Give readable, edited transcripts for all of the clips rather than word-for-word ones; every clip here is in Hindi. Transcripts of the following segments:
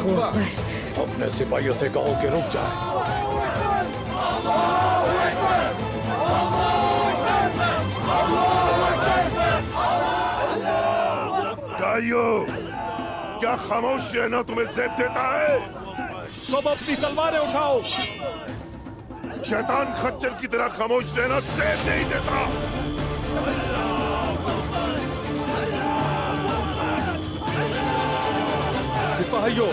अपने सिपाहियों से कहो कि रुक जाए। गाइयों, क्या खामोश रहना तुम्हें ज़ेब देता है? तुम अपनी तलवारें उठाओ। शैतान खच्चर की तरह खामोश रहना ज़ेब नहीं देता। सिपाहियों,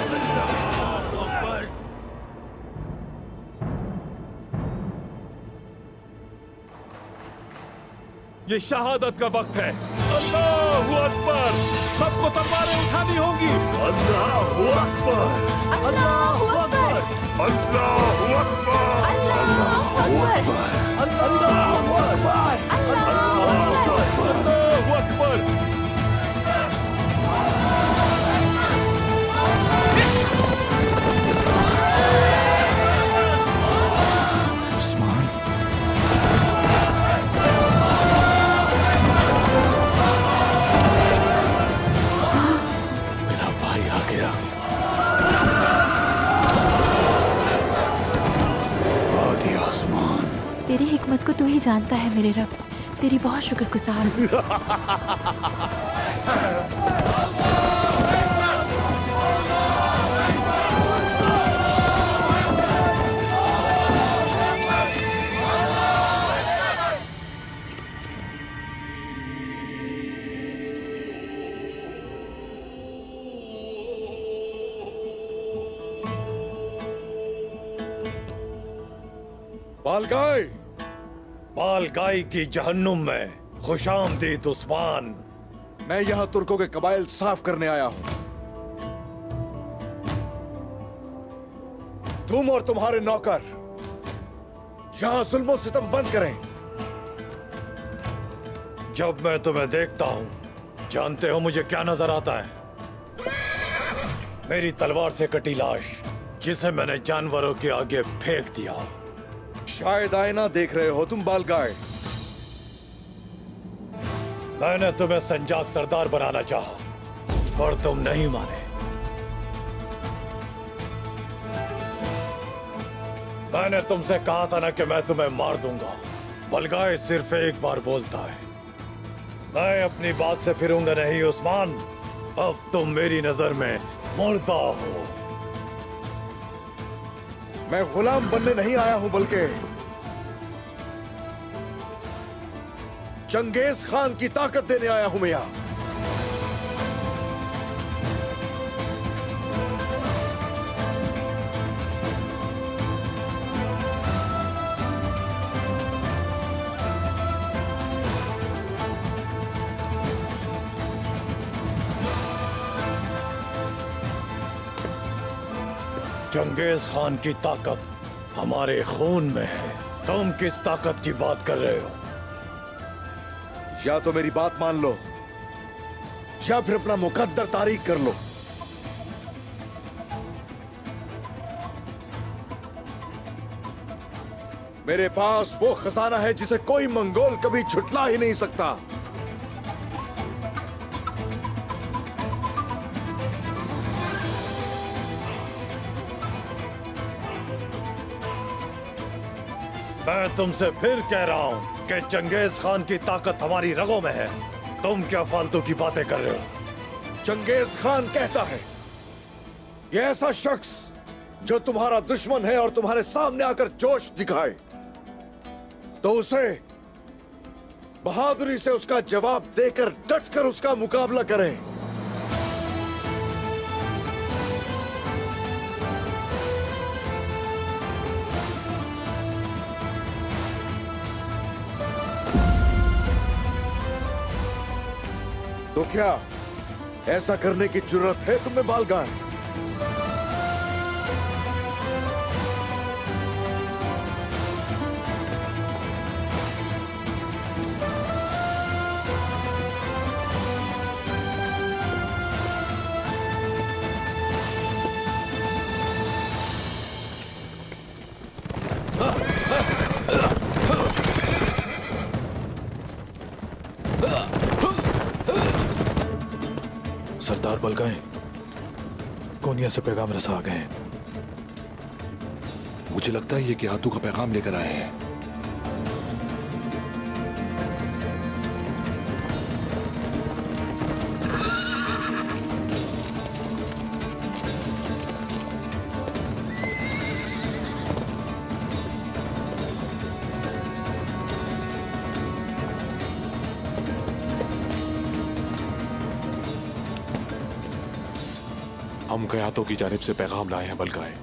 ये शहादत का वक्त है। अल्लाहू अकबर! सबको तलवारें उठानी होगी। अल्लाहू अकबर! अल्लाहू अकबर! अल्लाहू अकबर! अल्लाहू अकबर! अल्लाहू अकबर! अल्लाहू अकबर! उस्मान, मेरा भाई आ गया। आ गया उस्मान। तेरी हिकमत को तू ही जानता है मेरे रब। तेरी बहुत शुक्रगुजार हूँ। बालगाय, बालगाय की जहन्नुम में खुशामदीद उस्मान। मैं यहाँ तुर्कों के कबाइल साफ करने आया हूँ। तुम और तुम्हारे नौकर यहाँ जुल्मों सितम बंद करें। जब मैं तुम्हें देखता हूँ, जानते हो मुझे क्या नजर आता है? मेरी तलवार से कटी लाश, जिसे मैंने जानवरों के आगे फेंक दिया। शायद आईना देख रहे हो तुम बालगाय। मैंने तुम्हें संजाक सरदार बनाना चाहा, पर तुम नहीं माने। मैंने तुमसे कहा था ना कि मैं तुम्हें मार दूंगा। बलगाय सिर्फ एक बार बोलता है। मैं अपनी बात से फिरूंगा नहीं उस्मान। अब तुम मेरी नजर में मुर्दा हो। मैं गुलाम बनने नहीं आया हूं, बल्कि चंगेज खान की ताकत देने आया हूं मैं यहां। चंगेज खान की ताकत हमारे खून में है। तुम किस ताकत की बात कर रहे हो? या तो मेरी बात मान लो, या फिर अपना मुकद्दर तारीख कर लो। मेरे पास वो खजाना है जिसे कोई मंगोल कभी झुटला ही नहीं सकता। मैं तुमसे फिर कह रहा हूं कि चंगेज खान की ताकत हमारी रगों में है। तुम क्या फालतू की बातें कर रहे हो? चंगेज खान कहता है, ये ऐसा शख्स जो तुम्हारा दुश्मन है और तुम्हारे सामने आकर जोश दिखाए, तो उसे बहादुरी से उसका जवाब देकर डटकर उसका मुकाबला करें। तो क्या ऐसा करने की जरूरत है तुम्हें बालगाय? सरदार बलगाए, कोनिया से पैगाम रसा आ गए हैं। मुझे लगता है ये कि हाथों का पैगाम लेकर आए हैं। हम कयातों की जानिब से पैगाम लाए हैं बलगाए।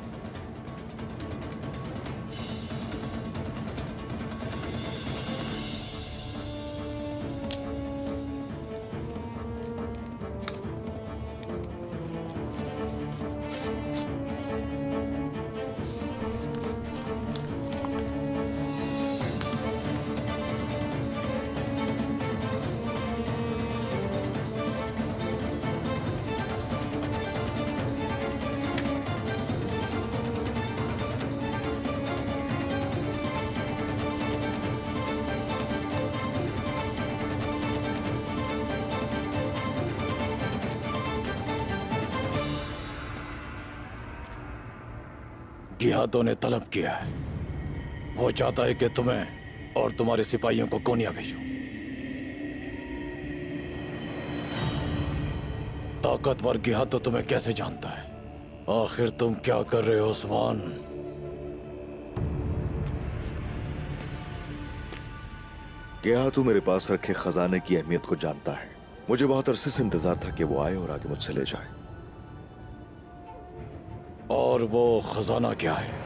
गिहादों ने तलब किया है। वो चाहता है कि तुम्हें और तुम्हारे सिपाहियों को कोनिया भेजो। ताकतवर गिहाद तो तुम्हें कैसे जानता है? आखिर तुम क्या कर रहे हो उस्मान? क्या तू मेरे पास रखे खजाने की अहमियत को जानता है? मुझे बहुत अरसे से इंतजार था कि वो आए और आगे मुझसे ले जाए। और वो खजाना क्या है?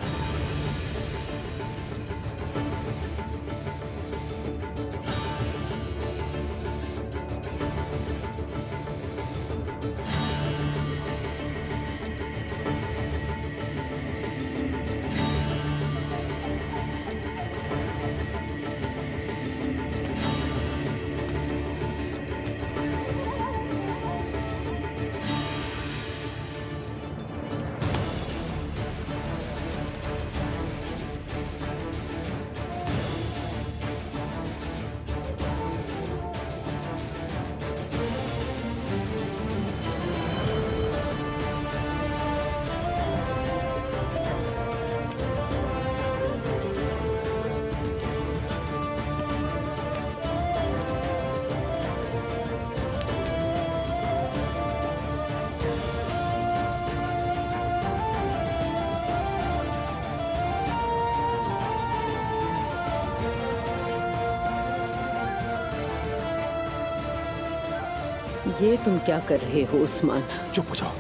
ये तुम क्या कर रहे हो उस्मान? चुप हो जाओ,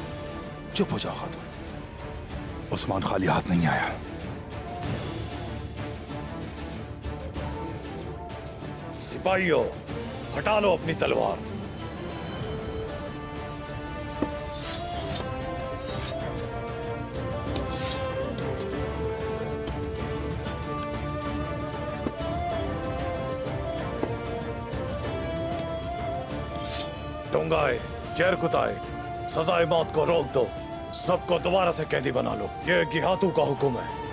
चुप हो जाओ खातून। उस्मान खाली हाथ नहीं आया। सिपाहियों, हटा लो अपनी तलवार। टोंगाए, जहर कुताए, सजाए मौत को रोक दो। सबको दोबारा से कैदी बना लो। ये गिहातू का हुक्म है।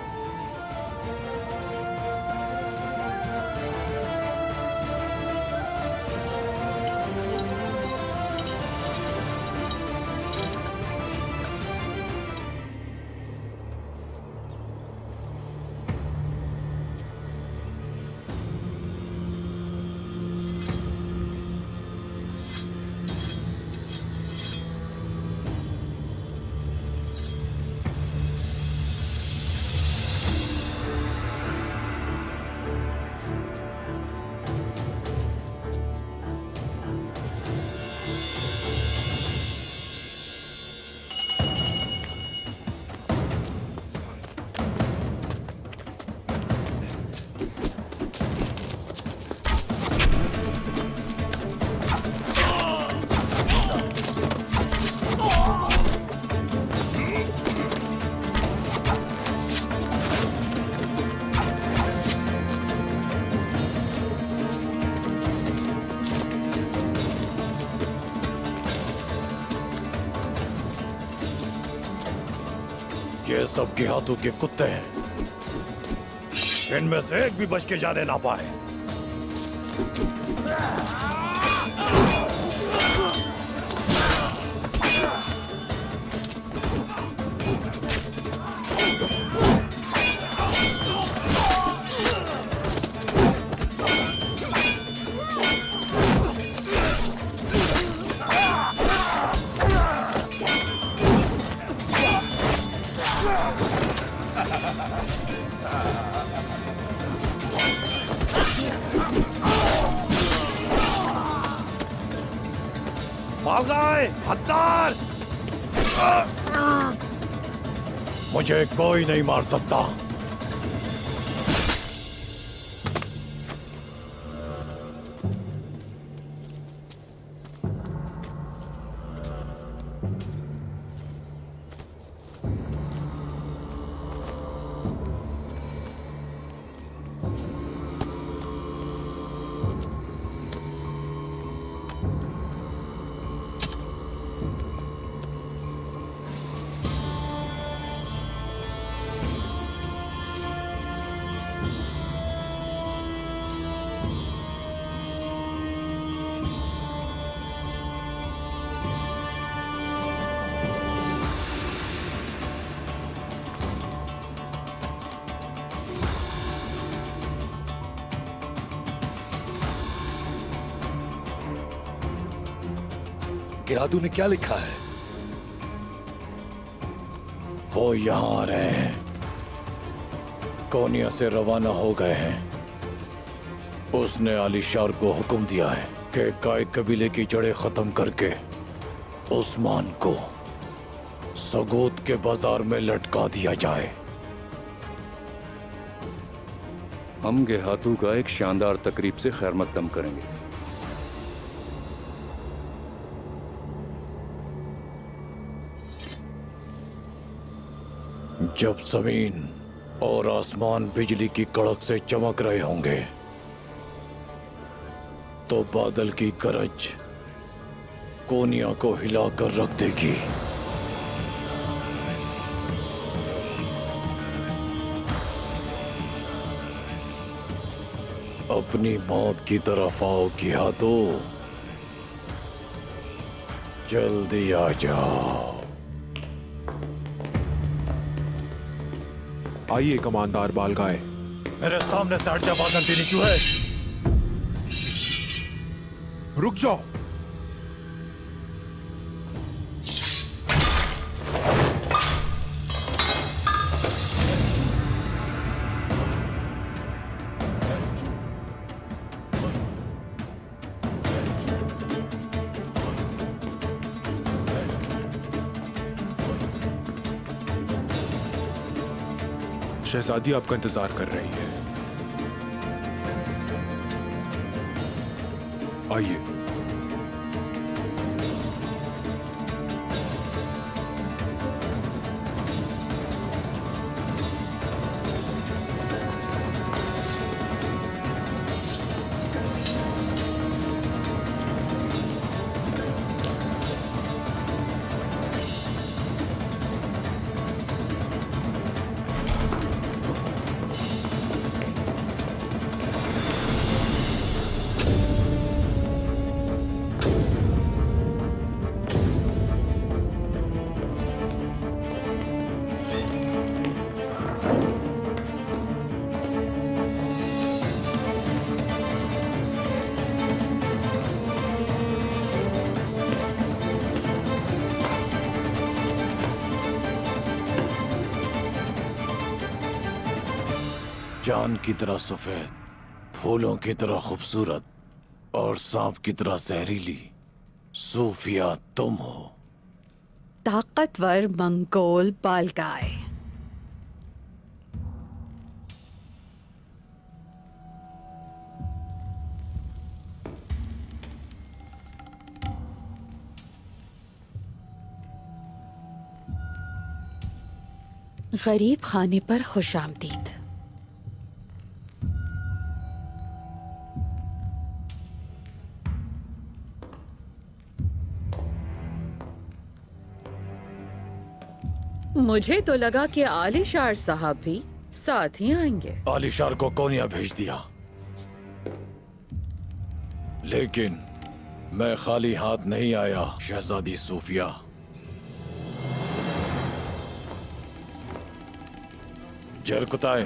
ये सब गिहातू के कुत्ते हैं। इनमें से एक भी बच के जाने ना पाए। बालगाय हत्तार मुझे कोई नहीं मार सकता। गिरादू ने क्या लिखा है? वो यहाँ आ रहे हैं, कोनिया से रवाना हो गए हैं। उसने आलिशार को हुक्म दिया है कि काय कबीले की जड़ें खत्म करके उस्मान को सगोत के बाजार में लटका दिया जाए। हम गेहातू का एक शानदार तकरीब से खैर मकदम करेंगे। जब जमीन और आसमान बिजली की कड़क से चमक रहे होंगे तो बादल की गरज कोनिया को हिलाकर रख देगी। अपनी मौत की तरफ आओ गिहादो, जल्दी आ जाओ। आइए कमांडर बालगाय। मेरे सामने से हट जा, बागंतीनी क्यों है? रुक जाओ। शहजादी आपका इंतजार कर रही है। आइए। चांद की तरह सफेद, फूलों की तरह खूबसूरत और सांप की तरह जहरीली सूफिया तुम हो। ताकतवर मंगोल बालगाय। गरीब खाने पर खुशामदीद। मुझे तो लगा कि आलिशार साहब भी साथ ही आएंगे। आलिशार को कोनिया भेज दिया, लेकिन मैं खाली हाथ नहीं आया शहजादी सूफिया। जरकुताए,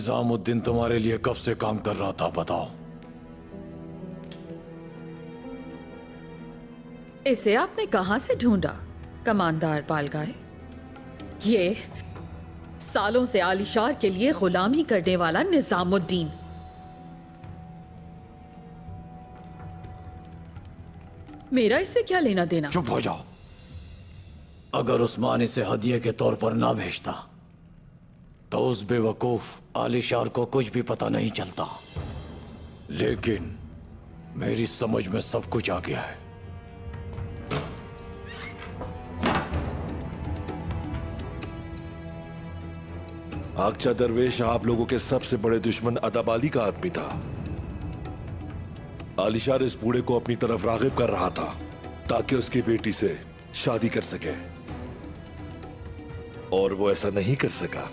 निजामुद्दीन तुम्हारे लिए कब से काम कर रहा था, बताओ। इसे आपने कहां से ढूंढा, कमांडर बालगाय? ये सालों से आलिशार के लिए गुलामी करने वाला निजामुद्दीन। मेरा इससे क्या लेना देना? चुप हो जाओ। अगर उस्मान इसे हदिये के तौर पर ना भेजता तो उस बेवकूफ आलिशार को कुछ भी पता नहीं चलता, लेकिन मेरी समझ में सब कुछ आ गया है। आगचा दरवेश आप लोगों के सबसे बड़े दुश्मन अदाबाली का आदमी था। आलिशार इस बूढ़े को अपनी तरफ रागिब कर रहा था ताकि उसकी बेटी से शादी कर सके, और वो ऐसा नहीं कर सका।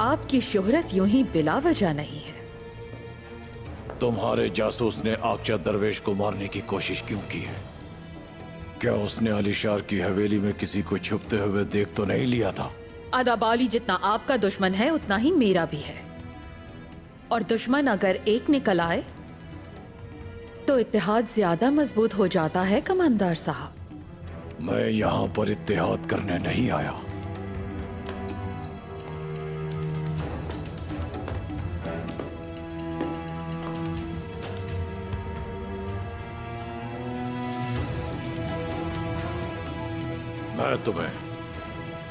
आपकी शोहरत यूं ही बिला वजह नहीं है। तुम्हारे जासूस ने आकचा दरवेश को मारने की कोशिश क्यों की है? क्या उसने आलिशार की हवेली में किसी को छुपते हुए देख तो नहीं लिया था? अदाबाली जितना आपका दुश्मन है उतना ही मेरा भी है, और दुश्मन अगर एक निकल आए तो इत्तेहाद ज्यादा मजबूत हो जाता है कमांडर साहब। मैं यहाँ पर इत्तेहाद करने नहीं आया। मैं तुम्हें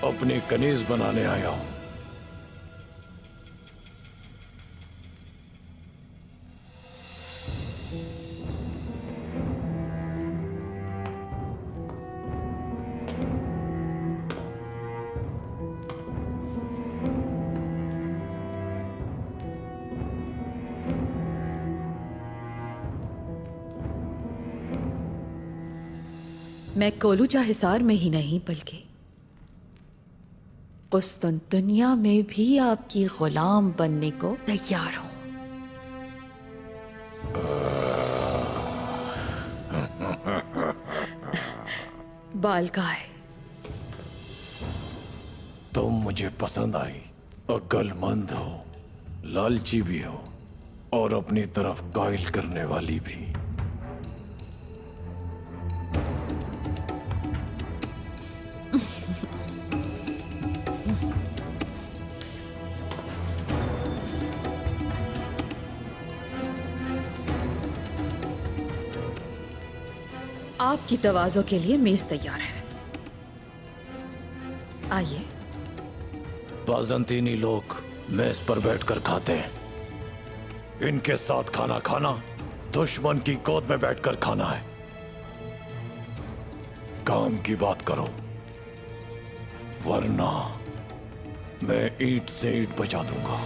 अपनी कनीज बनाने आया हूं। मैं कोलूचा हिसार में ही नहीं बल्कि कुस्तुनतुनिया में भी आपकी गुलाम बनने को तैयार हूं। बालगाय, तुम मुझे पसंद आई, अक्लमंद हो, लालची भी हो और अपनी तरफ कायल करने वाली भी। आपकी तवाज़ो के लिए मेज तैयार है, आइए। बाज़ंतीनी लोग मेज पर बैठकर खाते हैं। इनके साथ खाना खाना दुश्मन की गोद में बैठकर खाना है। काम की बात करो, वरना मैं ईंट से ईंट बजा दूंगा।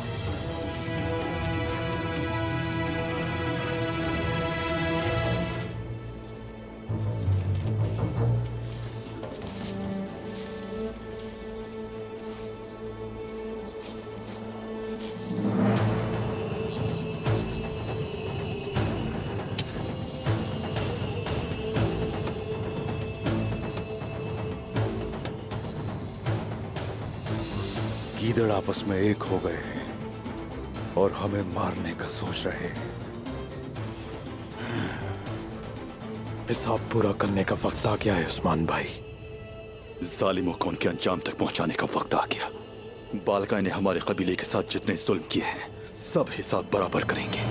गीदड़ आपस में एक हो गए हैं और हमें मारने का सोच रहे हैं। हिसाब पूरा करने का वक्त आ गया है उस्मान भाई। जालिमों को उनके अंजाम तक पहुंचाने का वक्त आ गया। बालगाय ने हमारे कबीले के साथ जितने जुल्म किए हैं सब हिसाब बराबर करेंगे।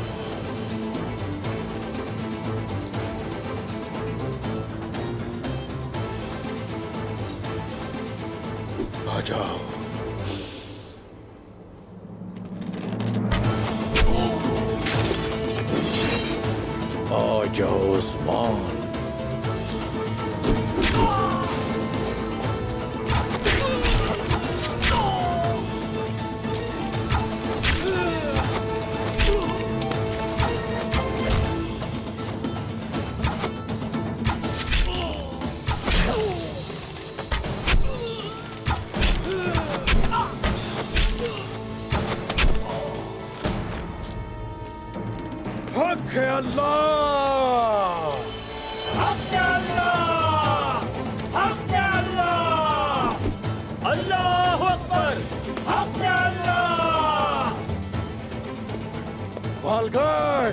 आ जाओ। आ जाओ उस्मान। हक है अल्लाह। बालगाय,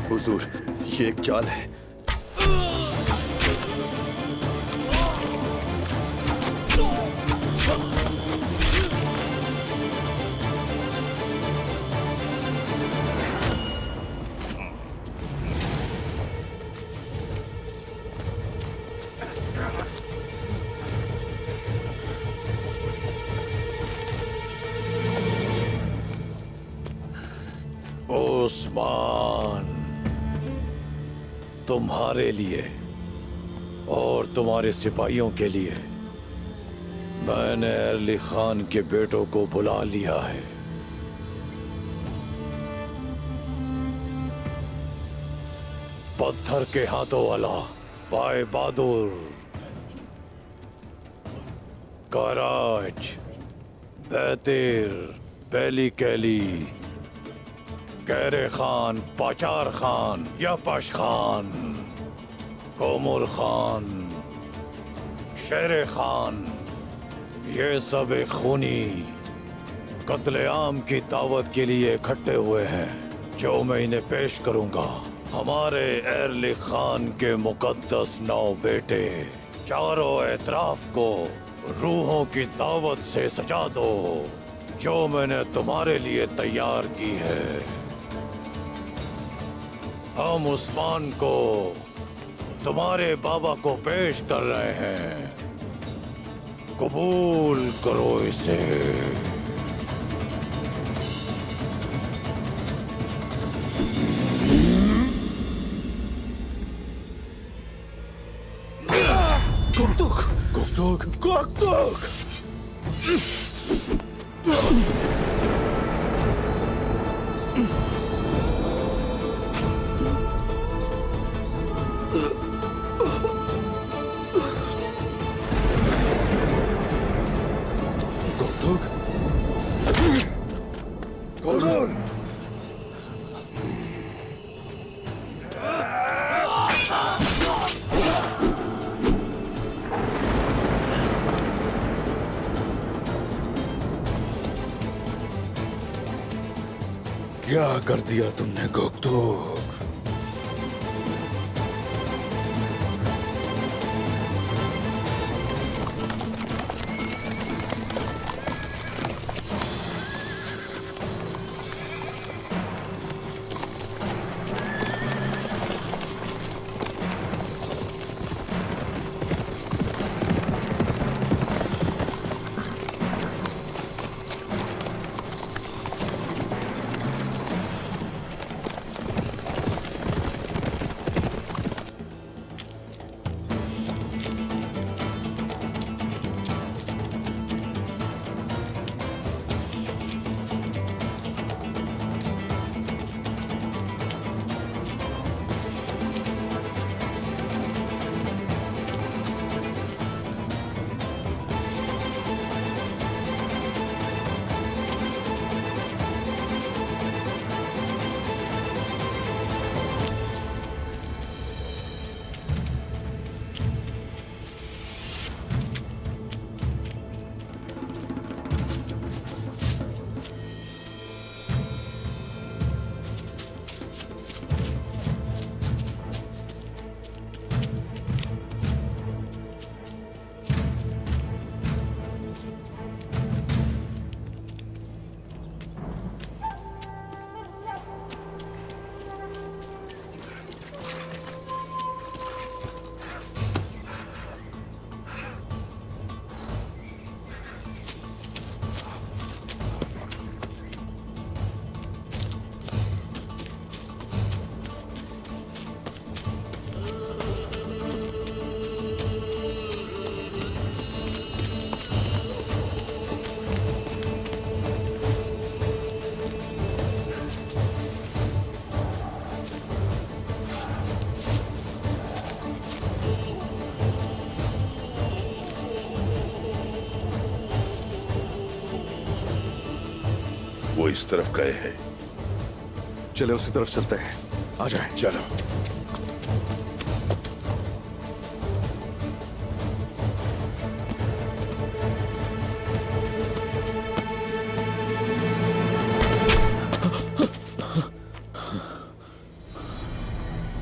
हुजूर, ये एक चाल है। उस्मान, तुम्हारे लिए और तुम्हारे सिपाहियों के लिए मैंने अली खान के बेटों को बुला लिया है। पत्थर के हाथों वाला पाए बहादुर, कराज, बैतिर, पहली कैली, कैरे खान, पाचार खान, यपश खान, कोमुल खान, शेरे खान, ये सब एक खूनी कत्लेआम की दावत के लिए इकट्ठे हुए हैं, जो मैं इन्हें पेश करूंगा। हमारे अली खान के मुकद्दस 9 बेटे, चारों एतराफ को रूहों की दावत से सजा दो, जो मैंने तुम्हारे लिए तैयार की है। हम उस्मान को तुम्हारे बाबा को पेश कर रहे हैं, कबूल करो इसे। गुक्तुक, गुक्तुक, गुक्तुक। क्या कर दिया तुमने गोक्तुक? वो इस तरफ गए हैं। चले उसी तरफ चलते हैं, आ जाए। चलो।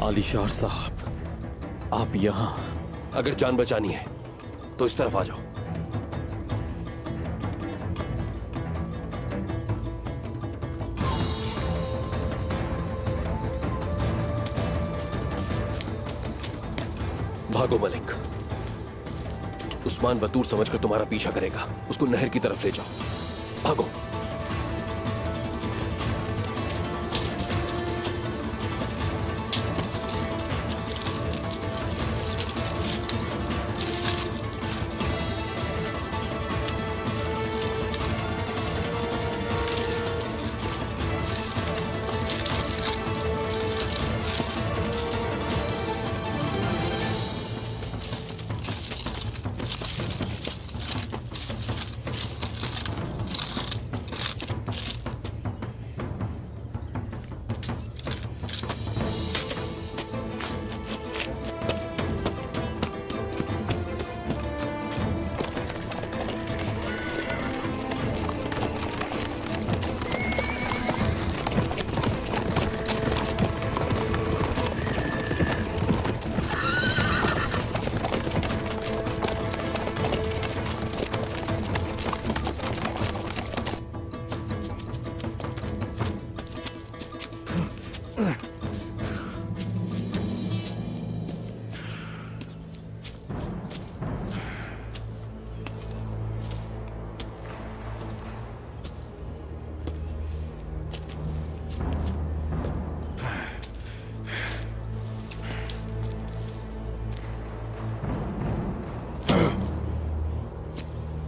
आलिशार साहब, आप यहाँ? अगर जान बचानी है तो इस तरफ आ जाओ। भागो मलिक। उस्मान बतूर समझकर तुम्हारा पीछा करेगा। उसको नहर की तरफ ले जाओ। भागो।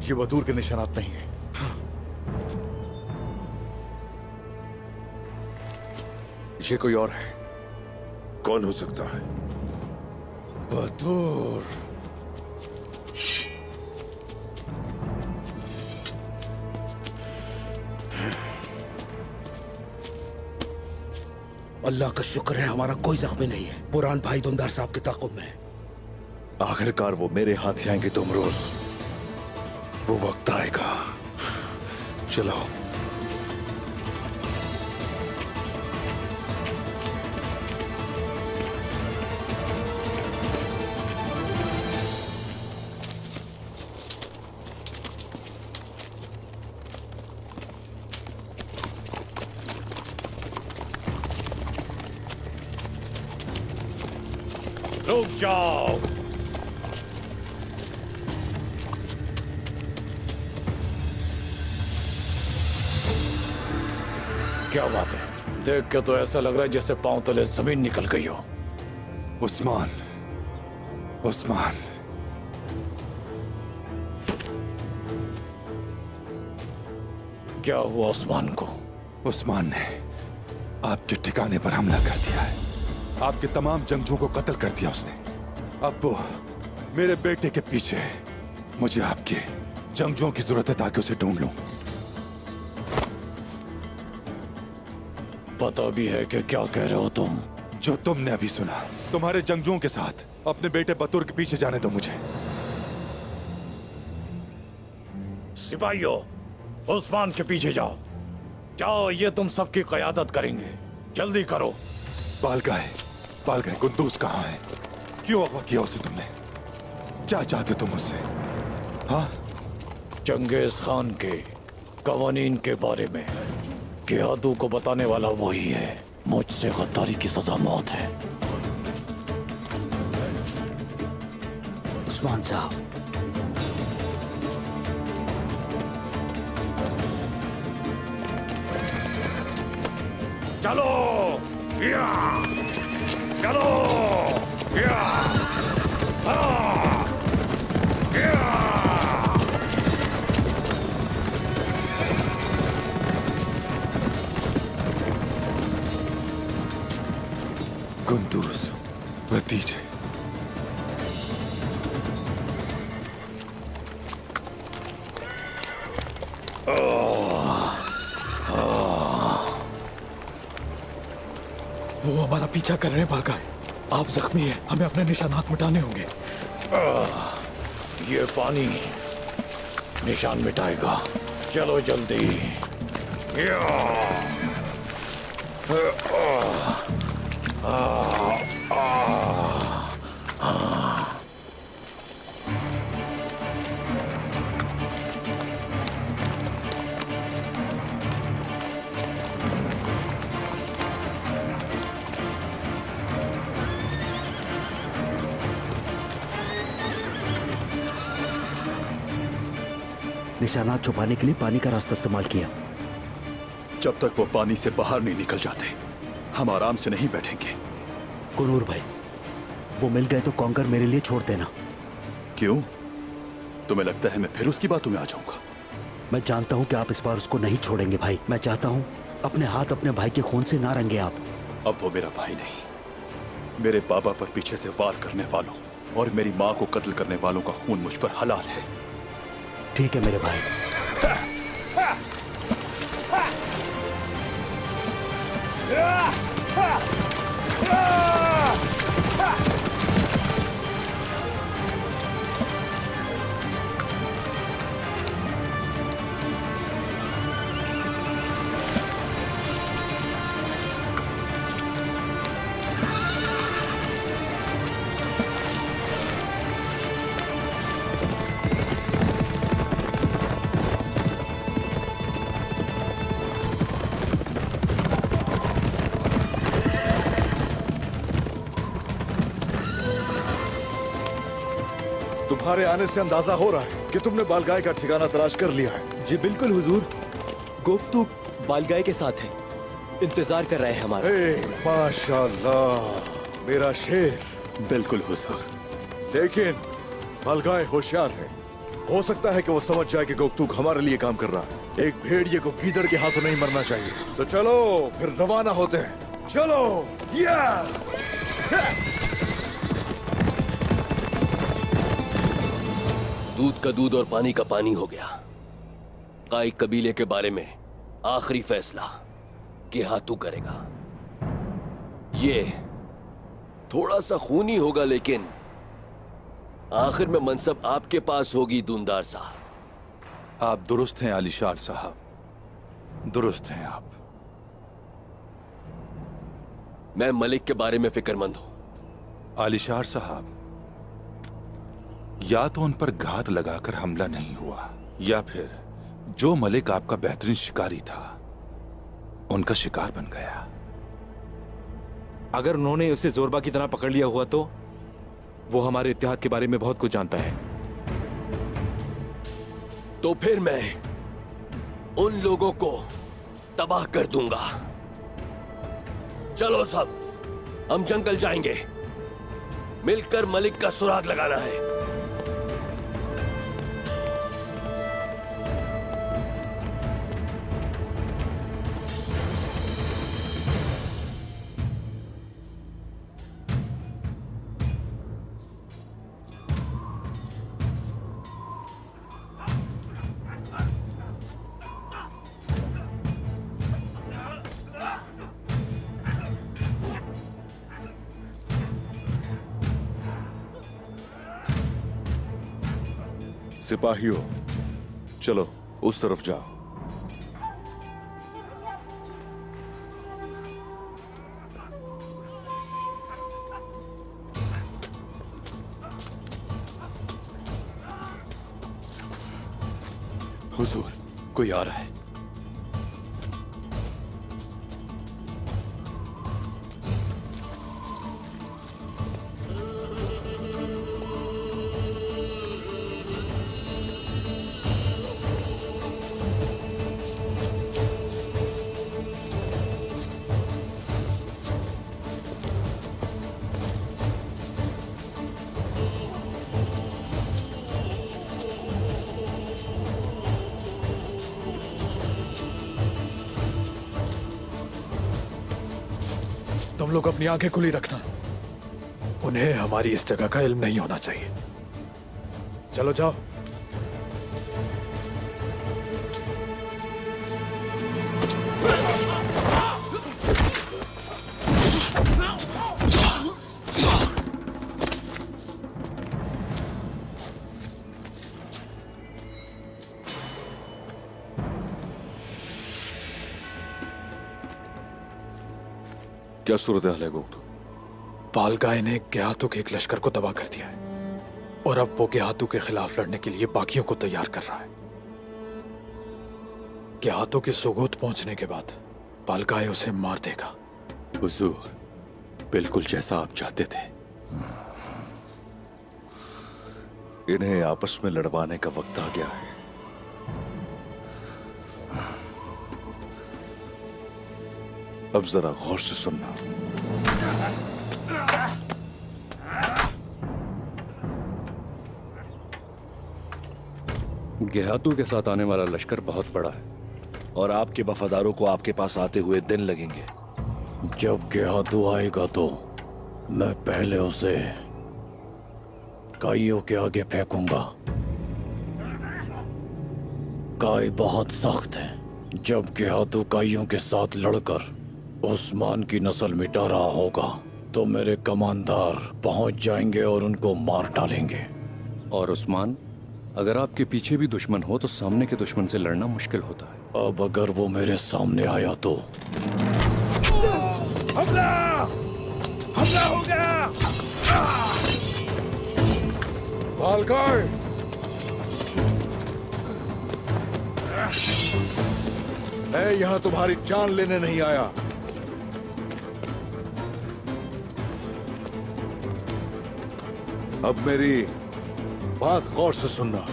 ये बतूर के निशानात नहीं है। ये कोई और है। कौन हो सकता है? बतूर। अल्लाह का शुक्र है हमारा कोई जख्मी नहीं है। पुरान भाई दुंदार साहब के ताक़ुब में है। आखिरकार वो मेरे हाथ आएंगे तुमरोज। वो वक्त आएगा। चलो। रुक जाओ। क्या बात है? देख के तो ऐसा लग रहा है जैसे पांव तले जमीन निकल गई हो। उस्मान, उस्मान, क्या हुआ उस्मान को? उस्मान ने आपके ठिकाने पर हमला कर दिया है। आपके तमाम जंगजुओं को कत्ल कर दिया उसने। अब वो मेरे बेटे के पीछे है। मुझे आपके जंगजुओं की जरूरत है ताकि उसे ढूंढ लूं। पता भी है कि क्या कह रहे हो तुम? जो तुमने अभी सुना, तुम्हारे जंगजुओं के साथ अपने बेटे बतूर के पीछे जाने दो मुझे। सिपाहियों, उस्मान के पीछे जाओ। जाओ, ये तुम सबकी क़यादत करेंगे। जल्दी करो। पालगाय कुंदूज कहाँ है? क्यों अगवा किया उसे तुमने? क्या चाहते तुम उससे? हाँ? चंगेज खान के कवानीन के बारे में कि यादू को बताने वाला वही है। मुझसे गद्दारी की सजा मौत है। उस्मान साहब, चलो या चलो या कुंदूज भतीजे। वो हमारा पीछा कर रहे हैं बालकाय। आप जख्मी हैं, हमें अपने निशानात मिटाने होंगे। ये पानी निशान मिटाएगा। चलो जल्दी। निशानात छुपाने के लिए पानी का रास्ता इस्तेमाल किया। जब तक वो पानी से बाहर नहीं निकल जाते हम आराम से नहीं बैठेंगे। कुनूर भाई, वो मिल गए तो कॉन्कर मेरे लिए छोड़ देना। क्यों? तुम्हें लगता है मैं फिर उसकी बातों में आ जाऊंगा? मैं जानता हूं कि आप इस बार उसको नहीं छोड़ेंगे भाई। मैं चाहता हूं अपने हाथ अपने भाई के खून से ना रंगे आप। अब वो मेरा भाई नहीं, मेरे बाबा पर पीछे से वार करने वालों और मेरी माँ को कत्ल करने वालों का खून मुझ पर हलाल है। ठीक है मेरे भाई। तुम्हारे आने से अंदाजा हो रहा है कि तुमने बालगाय का ठिकाना तलाश कर लिया है। जी बिल्कुल हुजूर, गोप्तू बालगाय के साथ है, इंतजार कर रहे हैं हमारा। माशाल्लाह मेरा शेर। बिल्कुल हुजूर। लेकिन बालगाय होशियार है, हो सकता है कि वो समझ जाए कि गोप्तूक हमारे लिए काम कर रहा है। एक भेड़िए को गीदड़ के हाथों नहीं मरना चाहिए। तो चलो फिर रवाना होते हैं। चलो। या दूध का दूध और पानी का पानी हो गया। काइक कबीले के बारे में आखिरी फैसला क्या तू करेगा। ये थोड़ा सा खूनी होगा लेकिन आखिर में मनसब आपके पास होगी दूनदार साहब। आप दुरुस्त हैं आलिशार साहब, दुरुस्त हैं आप। मैं मलिक के बारे में फिक्रमंद हूं। आलिशार साहब, या तो उन पर घात लगाकर हमला नहीं हुआ या फिर जो मलिक आपका बेहतरीन शिकारी था उनका शिकार बन गया। अगर उन्होंने उसे जोरबा की तरह पकड़ लिया हुआ तो वो हमारे इत्तेहाद के बारे में बहुत कुछ जानता है। तो फिर मैं उन लोगों को तबाह कर दूंगा। चलो सब, हम जंगल जाएंगे, मिलकर मलिक का सुराग लगाना है। सिपाहियों, चलो उस तरफ जाओ। हुजूर, कोई आ रहा है। तुम लोग अपनी आंखें खुली रखना, उन्हें हमारी इस जगह का इल्म नहीं होना चाहिए। चलो जाओ। क्या सूरत हाल है गोक्तू? बालगाय ने गेहातू के एक लश्कर को तबाह कर दिया है और अब वो गेहातू के खिलाफ लड़ने के लिए बाकियों को तैयार कर रहा है। गेहातू के सुगोत पहुंचने के बाद बालगाय उसे मार देगा। हुजूर, बिल्कुल जैसा आप चाहते थे। इन्हें आपस में लड़वाने का वक्त आ गया है। अब जरा गौर से सुनना। गेहातू के साथ आने वाला लश्कर बहुत बड़ा है और आपके वफादारों को आपके पास आते हुए दिन लगेंगे। जब गेहातू आएगा तो मैं पहले उसे काइयों के आगे फेंकूंगा। काई बहुत सख्त है। जब गेहातू काइयों के साथ लड़कर उस्मान की नस्ल मिटा रहा होगा तो मेरे कमांडर पहुंच जाएंगे और उनको मार डालेंगे। और उस्मान, अगर आपके पीछे भी दुश्मन हो तो सामने के दुश्मन से लड़ना मुश्किल होता है। अब अगर वो मेरे सामने आया तो हमला! हमला हो गया! बालगाय! मैं यहां तुम्हारी जान लेने नहीं आया। अब मेरी बात गौर से सुनना।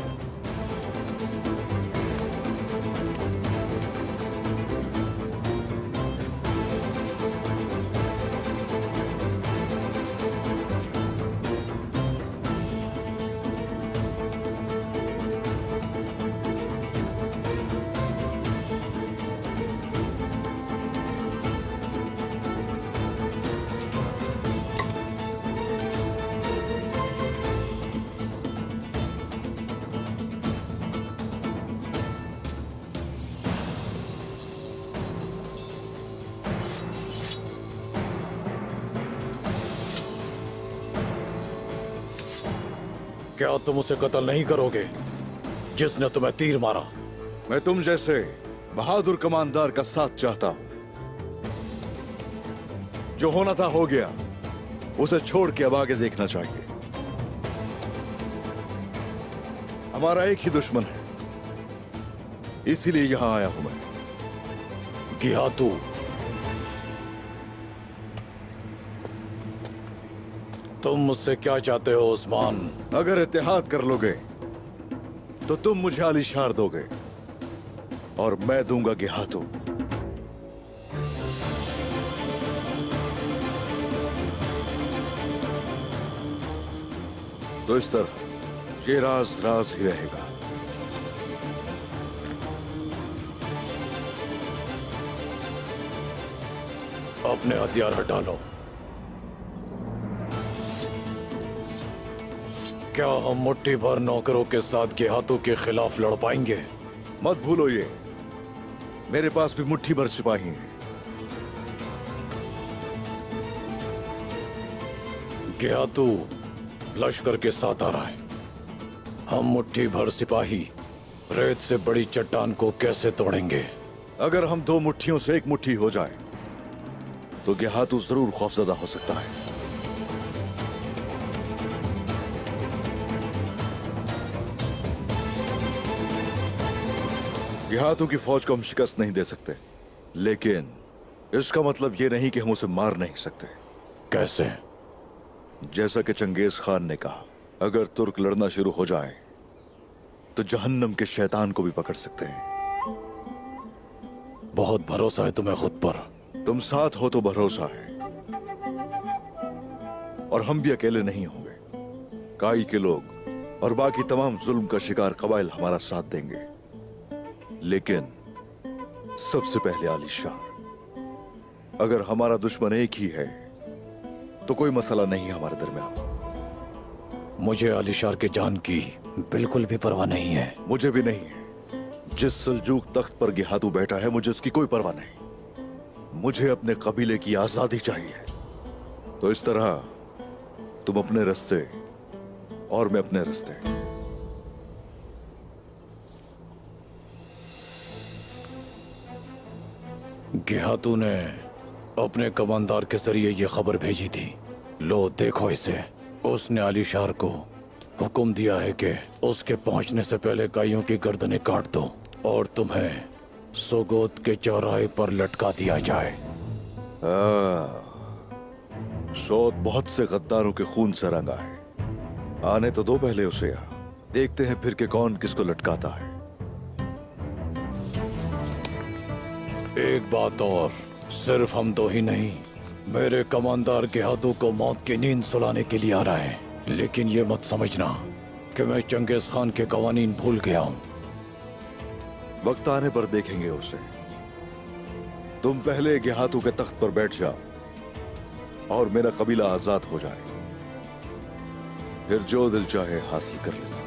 क्या तुम उसे कत्ल नहीं करोगे जिसने तुम्हें तीर मारा? मैं तुम जैसे बहादुर कमांडर का साथ चाहता हूं। जो होना था हो गया, उसे छोड़ के अब आगे देखना चाहिए। हमारा एक ही दुश्मन है, इसीलिए यहां आया हूं मैं। गेहातू, तुम मुझसे क्या चाहते हो उस्मान? अगर इत्तेहाद कर लोगे तो तुम मुझे आलिशार दोगे और मैं दूंगा गेहातू। तो इस तरह ये राज राज ही रहेगा। अपने हथियार हटा लो। क्या हम मुट्ठी भर नौकरों के साथ गेहातू के खिलाफ लड़ पाएंगे? मत भूलो ये, मेरे पास भी मुट्ठी भर सिपाही हैं। गेहातू लश्कर के साथ आ रहा है। हम मुट्ठी भर सिपाही रेत से बड़ी चट्टान को कैसे तोड़ेंगे? अगर हम दो मुट्ठियों से एक मुट्ठी हो जाए तो गेहातू जरूर खौफजदा हो सकता है। गेहातू की फौज को हम शिकस्त नहीं दे सकते, लेकिन इसका मतलब यह नहीं कि हम उसे मार नहीं सकते। कैसे? जैसा कि चंगेज खान ने कहा, अगर तुर्क लड़ना शुरू हो जाए तो जहन्नम के शैतान को भी पकड़ सकते हैं। बहुत भरोसा है तुम्हें खुद पर। तुम साथ हो तो भरोसा है, और हम भी अकेले नहीं होंगे। काई के लोग और बाकी तमाम जुल्म का शिकार कबाइल हमारा साथ देंगे, लेकिन सबसे पहले आलिशार। अगर हमारा दुश्मन एक ही है तो कोई मसला नहीं हमारे दरमियान। मुझे आलिशार के जान की बिल्कुल भी परवाह नहीं है। मुझे भी नहीं है। जिस सल्जूक तख्त पर गेहातू बैठा है, मुझे उसकी कोई परवाह नहीं। मुझे अपने कबीले की आजादी चाहिए। तो इस तरह तुम अपने रास्ते और मैं अपने रास्ते। गेहातू ने अपने कमांडर के जरिए ये खबर भेजी थी। लो देखो इसे। उसने आलिशार को हुक्म दिया है कि उसके पहुंचने से पहले गायों की गर्दनें काट दो और तुम्हें सोगोत के चौराहे पर लटका दिया जाए। शोध बहुत से गद्दारों के खून से रंगा है। आने तो दो पहले उसे यहाँ। देखते हैं फिर के कौन किसको लटकाता है। एक बात और, सिर्फ हम दो ही नहीं, मेरे कमांडर के हाथों को मौत की नींद सुलाने के लिए आ रहे हैं। लेकिन ये मत समझना कि मैं चंगेज खान के कवानीन भूल गया हूँ। वक्त आने पर देखेंगे उसे। तुम पहले गेहातू के तख्त पर बैठ जाओ और मेरा कबीला आजाद हो जाए, फिर जो दिल चाहे हासिल कर लेना।